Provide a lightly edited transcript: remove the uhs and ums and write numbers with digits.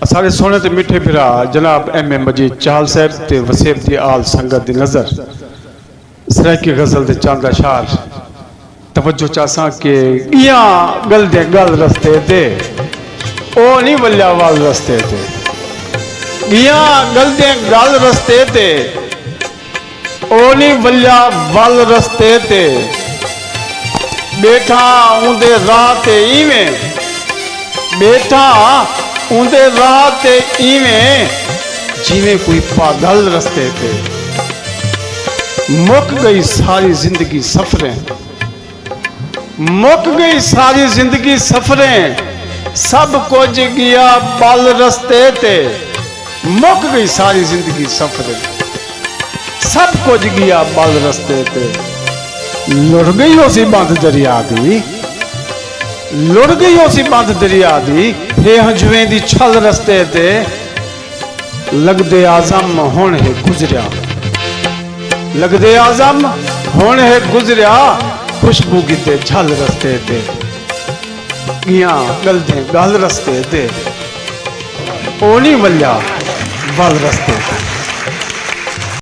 सारे सोने ते मिठे फिरा जनाब एम मजीद चाहल साहब ते वसीम दी आल संगत दी नजर सराकी गजल दे चांदा शार तवज्जो चासा के इया गल दे गल रस्ते ते ओ नहीं वल्या वाल रस्ते ते इया गल दे गल रस्ते ते ओ नहीं वल्या वाल रस्ते ते बैठा उंदे राह ते इवें बैठा उंदे राह ते इवें जिवें कोई पागल रस्ते ते मुक गई सारी जिंदगी सफरें मुक गई सारी जिंदगी सफरें सब कुछ गया बल रस्ते ते मुक गई सारी जिंदगी सफरें सब कुछ गया बल रस्ते ते लुढ़ गई उसी बंद दरिया दी लुढ़ गई उसी बंद दरिया दी हे हंजुएं दी छल रस्ते ते लगदे आजम हुण है गुजरिया लगदे आजम हुण है गुजरिया खुशबू गिते झल रस्ते ते गियां गलदे गल रस्ते ते ओ नहीं वल्या वल रस्ते ते।